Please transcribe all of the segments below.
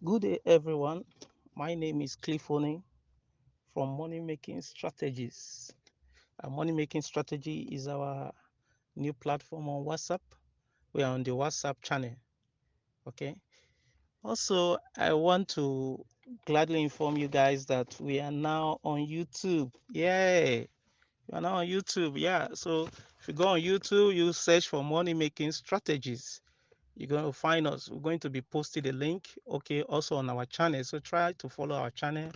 Good day, everyone. My name is 𝐒𝐿𝐮 from Money Making Strategies. Money Making Strategy is our new platform on WhatsApp. We are on the WhatsApp channel. Okay. Also, I want to gladly inform you guys that we are now on YouTube. Yay! We are now on YouTube. Yeah. So if you go on YouTube, you search for Money Making Strategies. You're going to find us. We're going to be posting a link, okay, also on our channel. So try to follow our channel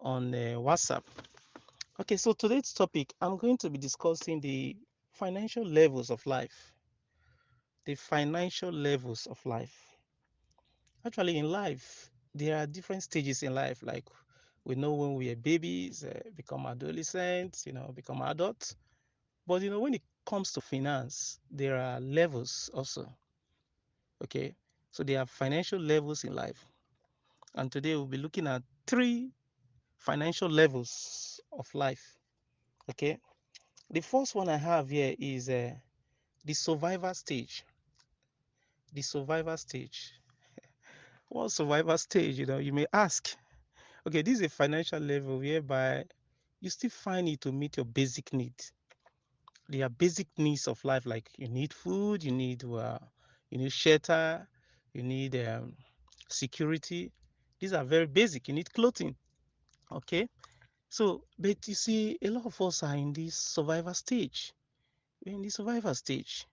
on WhatsApp. Okay, so today's topic, I'm going to be discussing the financial levels of life. The financial levels of life. Actually, in life, there are different stages in life. Like we know when we are babies, become adolescents, become adults. But when it comes to finance, there are levels also. Okay, so there are financial levels in life. And today we'll be looking at three financial levels of life. Okay, the first one I have here is the survivor stage. The survivor stage. What survivor stage? You may ask. Okay, this is a financial level whereby you still find it to meet your basic needs. There are basic needs of life, like you need food, you need shelter, you need security. These are very basic. You need clothing. Okay, so but you see, a lot of us are in this survivor stage. We're in the survivor stage.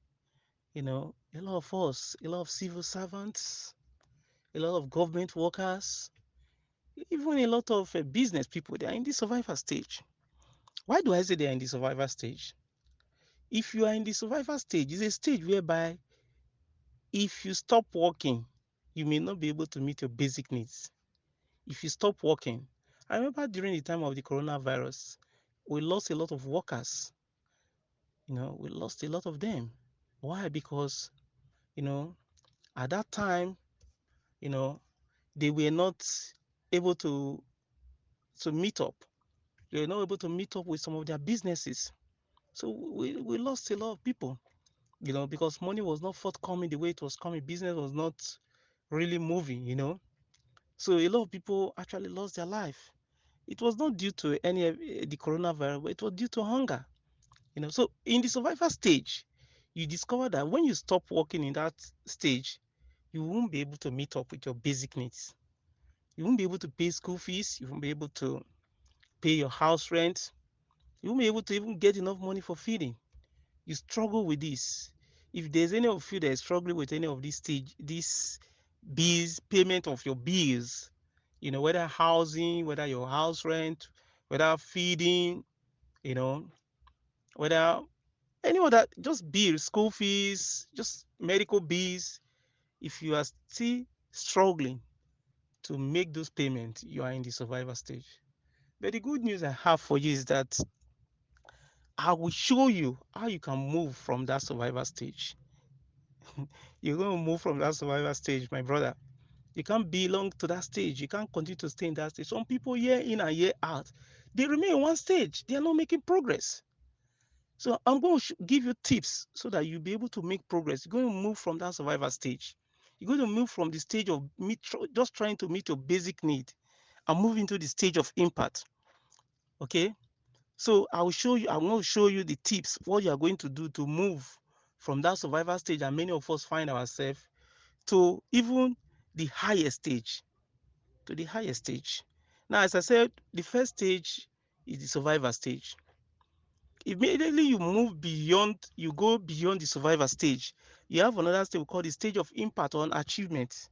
A lot of us, a lot of civil servants, a lot of government workers, even a lot of business people, they are in the survivor stage. Why do I say they are in the survivor stage? If you are in the survivor stage, it's a stage whereby if you stop working, you may not be able to meet your basic needs. If you stop working, I remember during the time of the coronavirus, we lost a lot of workers. We lost a lot of them. Why? Because, you know, at that time, you know, they were not able to meet up. They were not able to meet up with some of their businesses. So we lost a lot of people, because money was not forthcoming the way it was coming. Business was not really moving. So a lot of people actually lost their life. It was not due to any of the coronavirus, but it was due to hunger. So in the survival stage, you discover that when you stop working in that stage, you won't be able to meet up with your basic needs. You won't be able to pay school fees. You won't be able to pay your house rent. You won't be able to even get enough money for feeding. You struggle with this. If there's any of you that is struggling with any of these bills, payment of your bills, whether housing, whether your house rent, whether feeding, you know, whether any other, just bills, school fees, just medical bills, if you are still struggling to make those payments, you are in the survivor stage. But the good news I have for you is that I will show you how you can move from that survivor stage. You're going to move from that survivor stage, my brother. You can't belong to that stage. You can't continue to stay in that stage. Some people, year in and year out, they remain in one stage. They are not making progress. So I'm going to give you tips so that you'll be able to make progress. You're going to move from that survivor stage. You're going to move from the stage of just trying to meet your basic need and move into the stage of impact. Okay? So I will show you, I'm going to show you the tips, what you are going to do to move from that survival stage, and many of us find ourselves, to even the highest stage. To the highest stage. Now, as I said, the first stage is the survivor stage. Immediately you move beyond, you go beyond the survivor stage, you have another stage we call the stage of impact or achievement.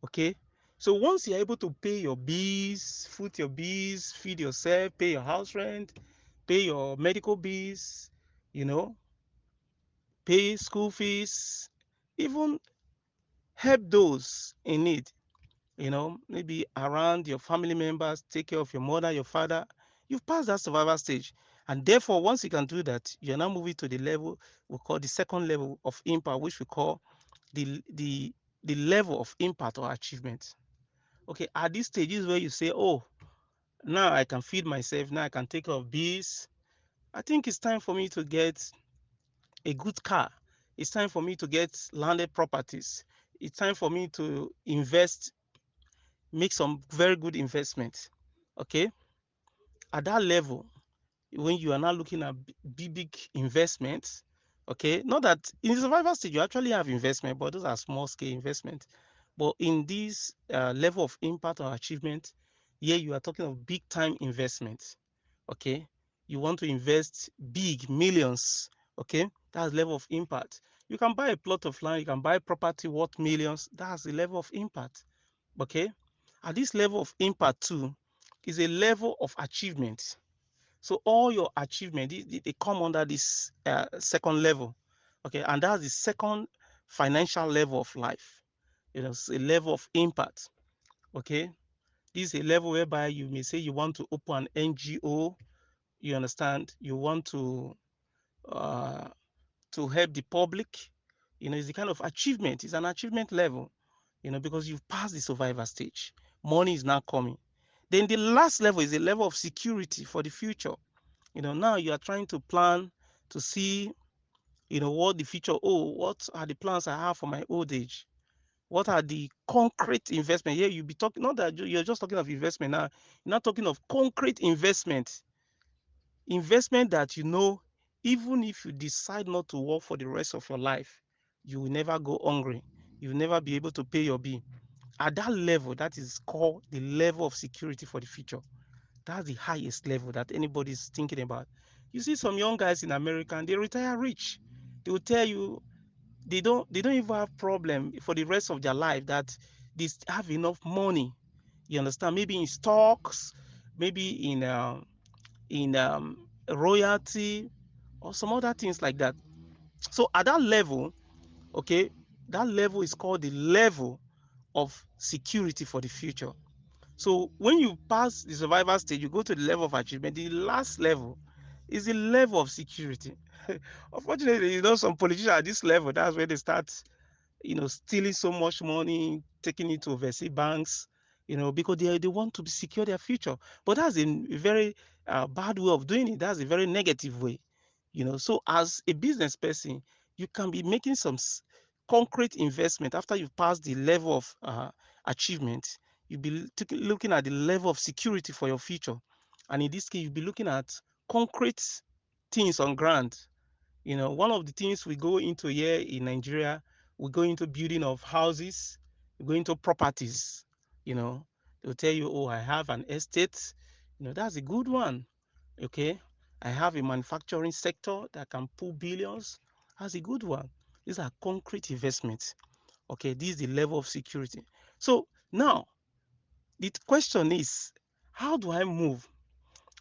Okay, so once you're able to pay your bills, foot your bills, feed yourself, pay your house rent, pay your medical bills, you know, pay school fees, even help those in need, maybe around your family members, take care of your mother, your father, you've passed that survival stage. And therefore, once you can do that, you're now moving to the level we call the second level of impact, which we call the level of impact or achievement. Okay, at this stage is where you say, oh, now I can feed myself, now I can take care of bills. I think it's time for me to get a good car. It's time for me to get landed properties. It's time for me to invest make some very good investments. Okay, at that level, when you are now looking at big investments, okay, not that in the survival stage you actually have investment, but those are small scale investments. But in this level of impact or achievement, here you are talking of big time investments. Okay, you want to invest big millions. Okay, that's level of impact. You can buy a plot of land, you can buy property worth millions. That's the level of impact. Okay, at this level of impact too is a level of achievement. So all your achievement, they come under this second level. Okay, and that's the second financial level of life. It's a level of impact. Okay, this is a level whereby you may say you want to open an NGO. You understand? You want uh, to help the public. It's the kind of achievement. It's an achievement level. Because you've passed the survivor stage. Money is now coming. Then the last level is a level of security for the future. Now you are trying to plan to see, what the future. Oh, what are the plans I have for my old age? What are the concrete investment? Here you'll be talking, not that you're just talking of investment now. You're not talking of concrete investment that even if you decide not to work for the rest of your life, you will never go hungry. You'll never be able to pay your bill. At that level, that is called the level of security for the future. That's the highest level that anybody is thinking about. You see some young guys in America and they retire rich. They will tell you they don't even have problem for the rest of their life, that they have enough money. You understand? Maybe in stocks, maybe in royalty or some other things like that. So at that level, okay, that level is called the level of security for the future. So when you pass the survival stage, you go to the level of achievement. The last level is the level of security. Unfortunately, some politicians at this level, that's where they start, stealing so much money, taking it to overseas banks, because they want to secure their future. But that's a very bad way of doing it. That's a very negative way. So as a business person, you can be making some concrete investment after you've passed the level of achievement. You'll be looking at the level of security for your future. And in this case, you'll be looking at concrete things on ground. One of the things we go into here in Nigeria, we go into building of houses, we go into properties. They'll tell you, oh, I have an estate. That's a good one. Okay. I have a manufacturing sector that can pull billions. That's a good one. These are concrete investments. Okay. This is the level of security. So now the question is, how do I move?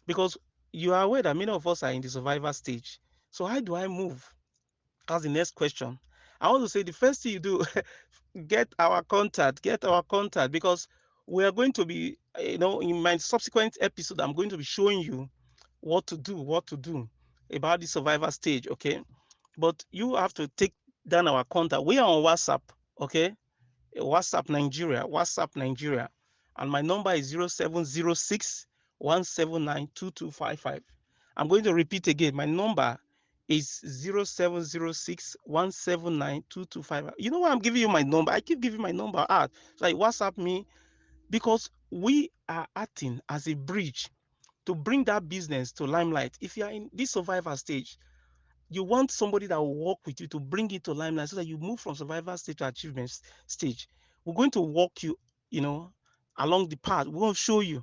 Because you are aware that many of us are in the survival stage. So how do I move? That's the next question. I want to say the first thing you do, get our contact, because we are going to be, in my subsequent episode, I'm going to be showing you what to do about the survivor stage. Okay. But you have to take down our contact. We are on WhatsApp. Okay. WhatsApp Nigeria. And my number is 0706 179 2255. I'm going to repeat again. My number is 0706 179 2255. You know why I'm giving you my number? I keep giving my number out. So like WhatsApp me, because we are acting as a bridge to bring that business to limelight. If you are in this survivor stage, you want somebody that will work with you to bring it to limelight so that you move from survival stage to achievement stage. We're going to walk you, you know, along the path. We will show you.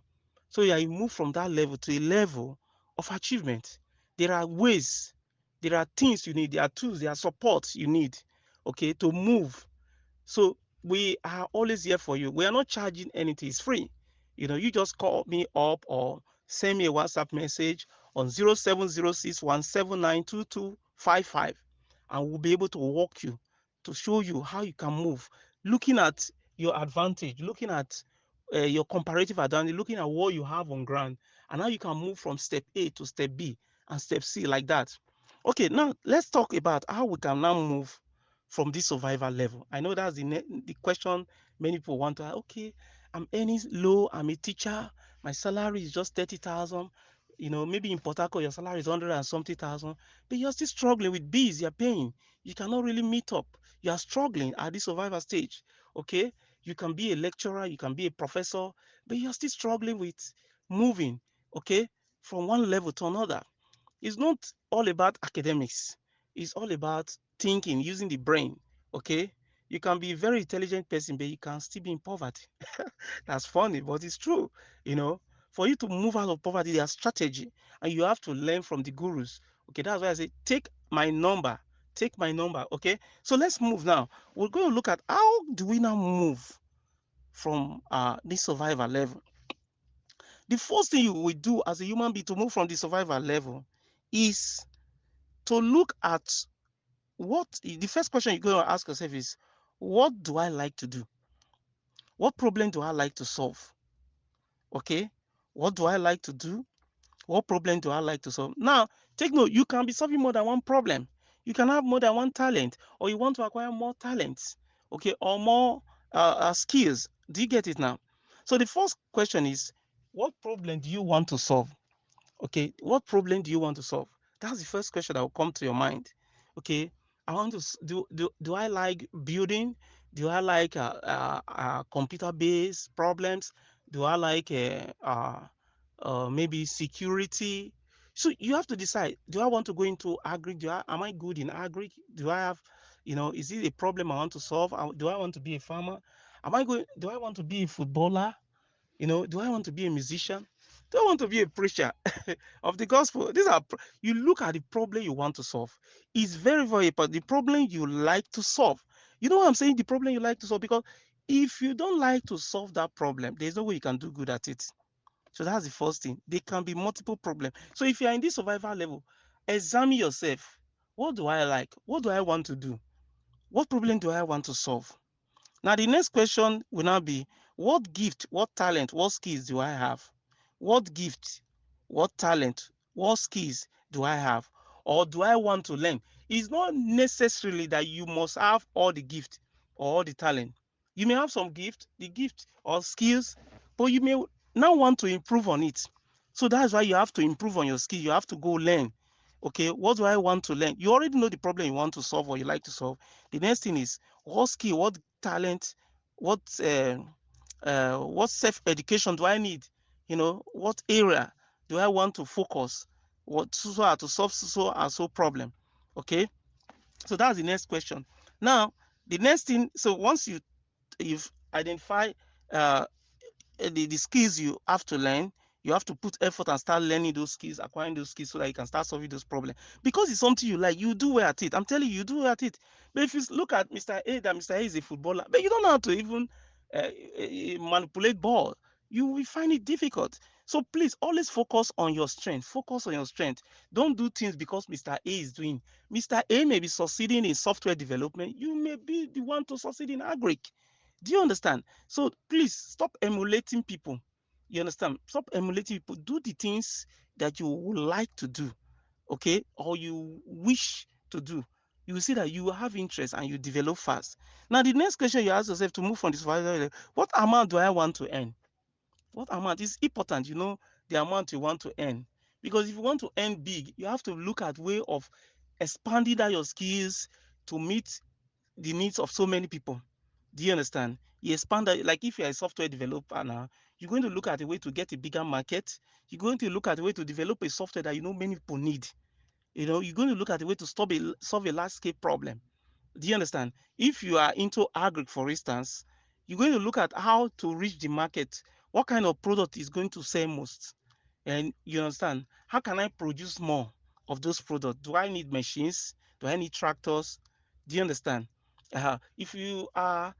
So yeah, you move from that level to a level of achievement. There are ways, there are things you need, there are tools, there are support you need, okay, to move. So we are always here for you. We are not charging anything. It's free. You just call me up or send me a WhatsApp message on 0706 179 2255, and we'll be able to walk you, to show you how you can move, looking at your advantage, looking at your comparative advantage, looking at what you have on ground, and how you can move from step A to step B and step C, like that. Okay, now let's talk about how we can now move from this survival level. I know that's the question many people want to ask. Okay, I'm earning low, I'm a teacher, my salary is just 30,000. Maybe in Port Harcourt, your salary is 100 and something thousand, but you're still struggling with bills you're paying. You cannot really meet up. You are struggling at the survival stage. Okay, You can be a lecturer, you can be a professor, but you're still struggling with moving, okay, from one level to another. It's not all about academics. It's all about thinking, using the brain. Okay, you can be a very intelligent person, but you can still be in poverty. That's funny, but it's true. You know, for you to move out of poverty, there's strategy, and you have to learn from the gurus. Okay, that's why I say take my number. Take my number. Okay, so let's move now. We're going to look at how do we now move from this survival level. The first thing you will do as a human being to move from the survival level is to look at what the first question you're going to ask yourself is, what do I like to do? What problem do I like to solve? Okay, what do I like to do? What problem do I like to solve? Now, take note, you can be solving more than one problem. You can have more than one talent, or you want to acquire more talents, okay, or more skills. Do you get it now? So the first question is, what problem do you want to solve? Okay, what problem do you want to solve? That's the first question that will come to your mind. Okay, I want to do I like building? Do I like computer-based problems? Do I like maybe security? So you have to decide. Do I want to go into agri? Am I good in agri? Do I have, is it a problem I want to solve? Do I want to be a farmer? Do I want to be a footballer? Do I want to be a musician? Do I want to be a preacher of the gospel? You look at the problem you want to solve. It's very, very important. The problem you like to solve. You know what I'm saying? The problem you like to solve, because if you don't like to solve that problem, there's no way you can do good at it. So that's the first thing. There can be multiple problems. So if you are in this survival level, examine yourself. What do I like? What do I want to do? What problem do I want to solve? Now, the next question will now be, what gift, what talent, what skills do I have? What gift, what talent, what skills do I have? Or do I want to learn? It's not necessarily that you must have all the gift or all the talent. You may have some gift, the gift or skills, but you may now want to improve on it. So that's why you have to improve on your skill. You have to go learn. Okay, what do I want to learn? You already know the problem you want to solve or you like to solve. The next thing is, what skill, what talent, what what self-education do I need? What area do I want to focus? What to solve so problem? Okay, so that's the next question. Now, the next thing. So once you've identified uh, the skills you have to learn, you have to put effort and start learning those skills, acquiring those skills, so that you can start solving those problems. Because it's something you like, you do well at it. I'm telling you, you do well at it. But if you look at Mr. A, that Mr. A is a footballer, but you don't know how to even manipulate ball, you will find it difficult. So please always focus on your strength. Focus on your strength. Don't do things because Mr. A is doing. Mr. A may be succeeding in software development. You may be the one to succeed in agric. Do you understand? So please stop emulating people. You understand? Stop emulating people. Do the things that you would like to do, okay, or you wish to do. You will see that you will have interest and you develop fast. Now, the next question you ask yourself to move from this survival, what amount do I want to earn? What amount is important? The amount you want to earn. Because if you want to earn big, you have to look at way of expanding that your skills to meet the needs of so many people. Do you understand? You expand that, like if you're a software developer now, you're going to look at a way to get a bigger market. You're going to look at a way to develop a software that many people need. You're going to look at a way to solve a large scale problem. Do you understand? If you are into agri, for instance, you're going to look at how to reach the market. What kind of product is going to sell most? And you understand, how can I produce more of those products? Do I need machines? Do I need tractors? Do you understand? If you are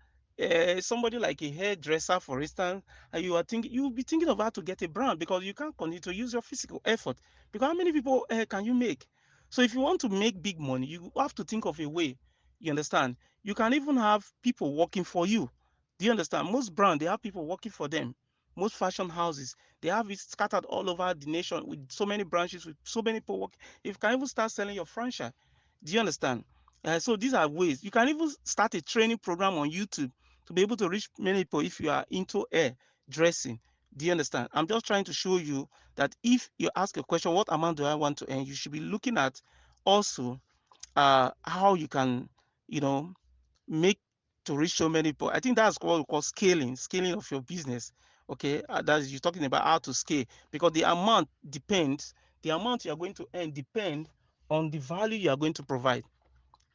somebody like a hairdresser, for instance, and you'll be thinking of how to get a brand, because you can't continue to use your physical effort. Because how many people can you make? So if you want to make big money, you have to think of a way. You understand? You can even have people working for you. Do you understand? Most brands, they have people working for them. Most fashion houses, they have it scattered all over the nation with so many branches, with so many people working. If you can even start selling your franchise. Do you understand? So these are ways. You can even start a training program on YouTube to be able to reach many people if you are into hair dressing. Do you understand? I'm just trying to show you that if you ask a question, what amount do I want to earn? You should be looking at also how you can, you know, make to reach so many people. I think that's what we call scaling of your business. Okay, that's you're talking about how to scale, because the amount depends, the amount you are going to earn depend on the value you are going to provide.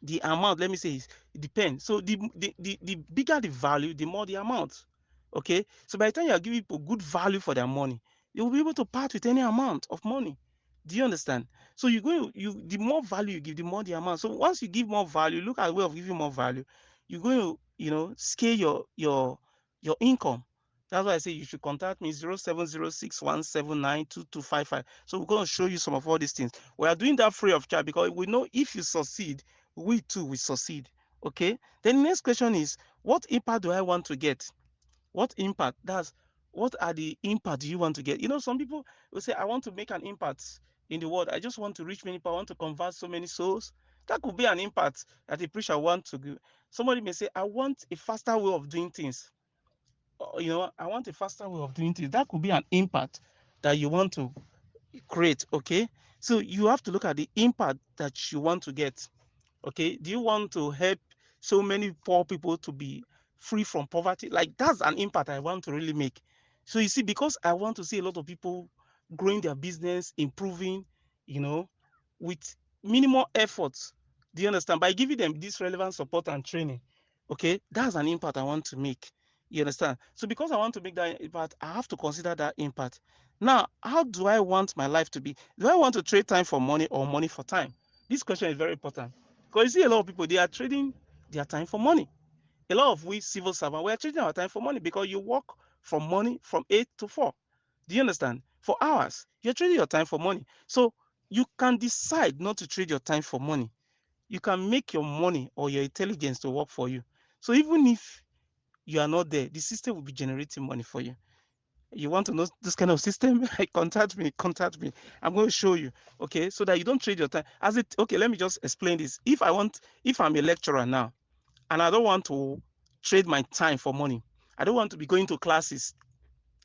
The amount, let me say, it depends. So the bigger the value, the more the amount. Okay, so by the time you are giving people good value for their money, you will be able to part with any amount of money. Do you understand? So the more value you give, the more the amount. So once you give more value, look at a way of giving more value, you're going to, scale your income. That's why I say you should contact me 070617922255. So we're going to show you some of all these things. We are doing that free of charge because we know if you succeed, we too will succeed. Okay. Then the next question is, what impact do I want to get? What impact? That's what are the impact you want to get? Some people will say, I want to make an impact in the world. I just want to reach many people. I want to convert so many souls. That could be an impact that a preacher want to do. Somebody may say, I want a faster way of doing things. I want a faster way of doing things. That could be an impact that you want to create. Okay. So you have to look at the impact that you want to get. Okay, do you want to help so many poor people to be free from poverty? Like, that's an impact I want to really make. So you see, because I want to see a lot of people growing their business, improving, you know with minimal efforts. Do you understand? By giving them this relevant support and training. Okay, that's an impact I want to make. You understand? So because I want to make that impact, I have to consider that impact. Now, how do I want my life to be? Do I want to trade time for money or money for time? This question is very important. Because you see a lot of people, they are trading their time for money. A lot of we civil servants, we are trading our time for money because you work from money from 8 to 4. Do you understand? For hours, you're trading your time for money. So you can decide not to trade your time for money. You can make your money or your intelligence to work for you. So even if you are not there, the system will be generating money for you. You want to know this kind of system? Contact me. Contact me. I'm going to show you. Okay, so that you don't trade your time. Okay, let me just explain this. If I'm a lecturer now, and I don't want to trade my time for money, I don't want to be going to classes.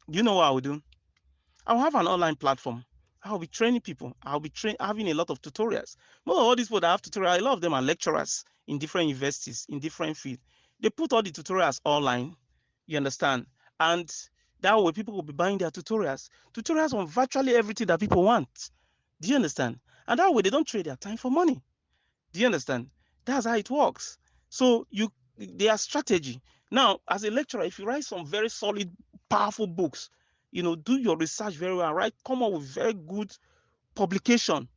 Do you know what I will do? I'll have an online platform. I'll be training people. I'll be having a lot of tutorials. Most of all these people that have tutorials, a lot of them are lecturers in different universities, in different fields. They put all the tutorials online. You understand? And that way people will be buying their tutorials. Tutorials on virtually everything that people want. Do you understand? And that way they don't trade their time for money. Do you understand? That's how it works. So their strategy. Now, as a lecturer, if you write some very solid, powerful books, do your research very well, right? Come up with very good publication.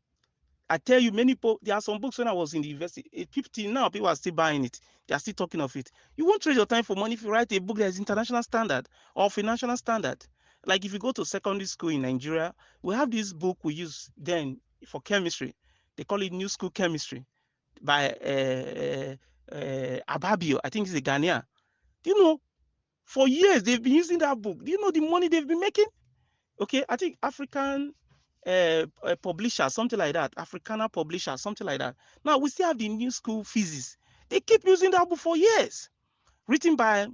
I tell you, many people, there are some books when I was in the university, till now, people are still buying it. They are still talking of it. You won't trade your time for money if you write a book that is international standard or financial standard. Like if you go to secondary school in Nigeria, we have this book we use then for chemistry. They call it New School Chemistry by Ababio. I think he's a Ghanaian. Do you know, for years they've been using that book. Do you know the money they've been making? Okay, I think African publisher, something like that. Africana publisher, something like that. Now we still have the New School Physics. They keep using that book for years. Written by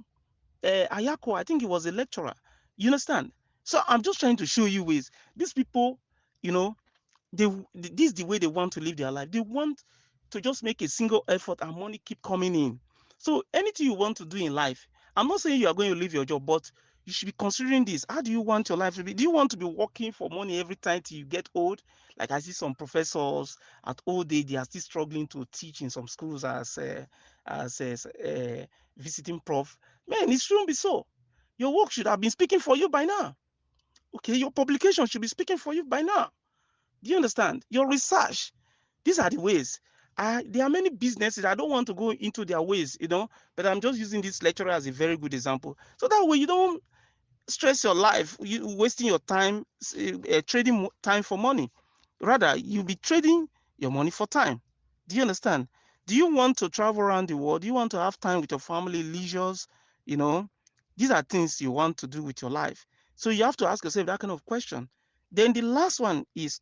Ayako. I think he was a lecturer. You understand? So I'm just trying to show you ways. These people, you know, this is the way they want to live their life. They want to just make a single effort and money keep coming in. So anything you want to do in life, I'm not saying you are going to leave your job, but you should be considering this. How do you want your life to be? Do you want to be working for money every time till you get old? Like I see some professors at old age, they are still struggling to teach in some schools as visiting prof. Man, it shouldn't be so. Your work should have been speaking for you by now. Okay, your publication should be speaking for you by now. Do you understand? Your research. These are the ways. There are many businesses. I don't want to go into their ways, but I'm just using this lecturer as a very good example. So that way you don't stress your life, you wasting your time trading time for money. Rather, you'll be trading your money for time. Do you understand? Do you want to travel around the world? Do you want to have time with your family, leisures? You know, these are things you want to do with your life. So you have to ask yourself that kind of question. Then the last one is,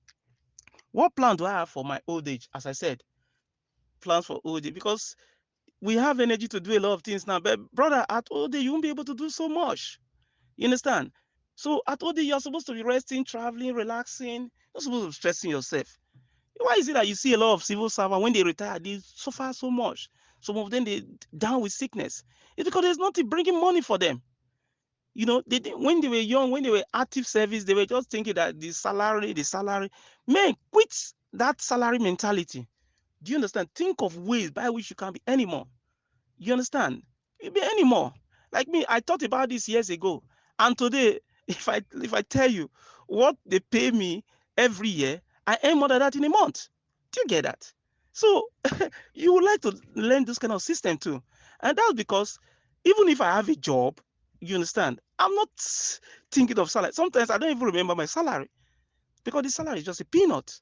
what plan do I have for my old age? As I said, plans for old age, because we have energy to do a lot of things now. But brother, at old age, you won't be able to do so much. You understand? So at old age, you're supposed to be resting, traveling, relaxing. You're supposed to be stressing yourself. Why is it that you see a lot of civil servants when they retire, they suffer so much? some of them they down with sickness. It's because there's nothing bringing money for them. When they were young, when they were active service, they were just thinking that the salary. Man, quit that salary mentality. Do you understand? Think of ways by which you can be any more. You understand? You be any more. Like me, I thought about this years ago, and today, if I tell you what they pay me every year, I earn more than that in a month. Do you get that? So you would like to learn this kind of system too, and that's because even if I have a job, you understand, I'm not thinking of salary. Sometimes I don't even remember my salary because the salary is just a peanut.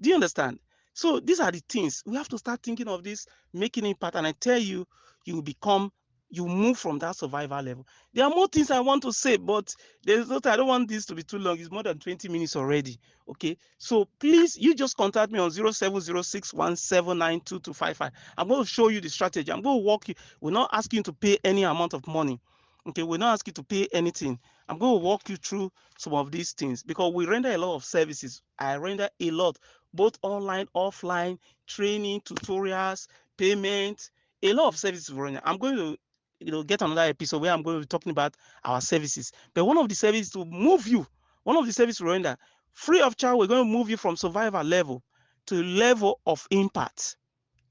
Do you understand? So these are the things we have to start thinking of this, making impact. And I tell you, you will become, you move from that survival level. There are more things I want to say, but there's not, I don't want this to be too long. It's more than 20 minutes already. Okay. So please, you just contact me on 0706179225. I'm going to show you the strategy. I'm going to walk you. We're not asking you to pay any amount of money. Okay. We're not asking you to pay anything. I'm going to walk you through some of these things because we render a lot of services. I render a lot, both online, offline, training, tutorials, payment, a lot of services we render. I'm going to get another episode where I'm going to be talking about our services. But one of the services to move you, one of the services we render, free of charge, we're going to move you from survival level to level of impact.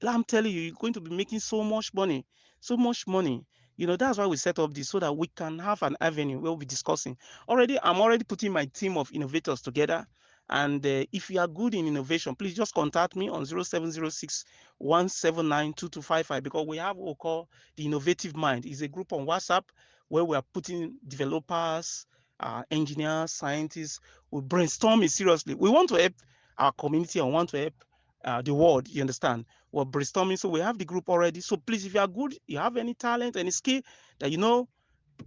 I'm telling you, you're going to be making so much money, so much money. That's why we set up this so that we can have an avenue where we'll be discussing. I'm already putting my team of innovators together. And if you are good in innovation, please just contact me on 0706179225 because we have what we call the Innovative Mind. It's a group on WhatsApp where we are putting developers, engineers, scientists. We brainstorm it seriously. We want to help our community and want to help the world. You understand? We're brainstorming, so we have the group already. So please, if you are good, you have any talent, any skill that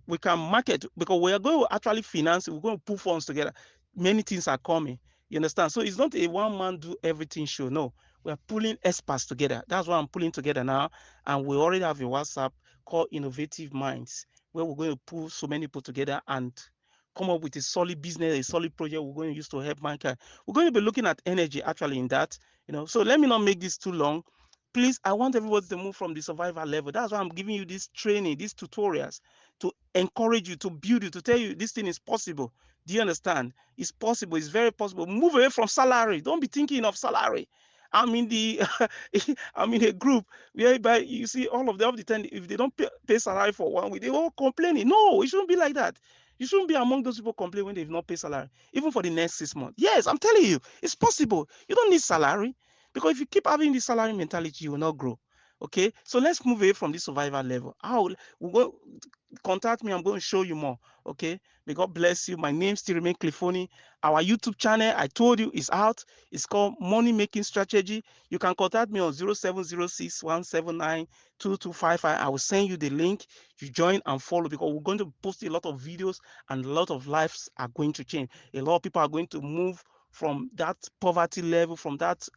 we can market, because we are going to actually finance it. We're going to put funds together. Many things are coming. You understand? So it's not a one man do everything show. No, we are pulling experts together. That's what I'm pulling together now. And we already have a WhatsApp called Innovative Minds, where we're going to pull so many people together and come up with a solid business, a solid project we're going to use to help mankind. We're going to be looking at energy actually in that. So let me not make this too long. Please, I want everybody to move from the survival level. That's why I'm giving you this training, these tutorials, to encourage you, to build you, to tell you this thing is possible. Do you understand? It's possible. It's very possible. Move away from salary. Don't be thinking of salary. I'm in the I'm in a group whereby you see all of the time, if they don't pay salary for 1 week, they all complaining. No, it shouldn't be like that. You shouldn't be among those people complaining when they've not paid salary, even for the next 6 months. Yes, I'm telling you, it's possible. You don't need salary. Because if you keep having this salary mentality, you will not grow. Okay, so let's move away from this survival level. We'll go contact me. I'm going to show you more. Okay, may God bless you. My name still remains 𝐒𝐿ifoney. Our YouTube channel, I told you, is out. It's called Money Making Strategy. You can contact me on 0706179225. I will send you the link. You join and follow, because we're going to post a lot of videos and a lot of lives are going to change. A lot of people are going to move from that poverty level, from that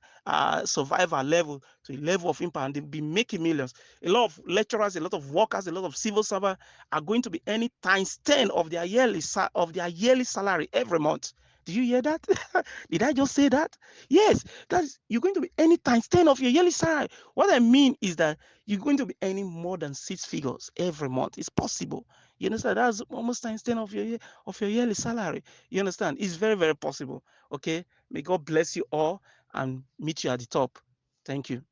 survival level to a level of impact, and they'll be making millions. A lot of lecturers, a lot of workers, a lot of civil servants are going to be earning times 10 of their yearly salary every month. Did you hear that? Did I just say that? Yes, you're going to be earning times 10 of your yearly salary. What I mean is that you're going to be earning more than 6 figures every month. It's possible. You understand? That's almost times 10 of your yearly salary. You understand? It's very, very possible. Okay. May God bless you all and meet you at the top. Thank you.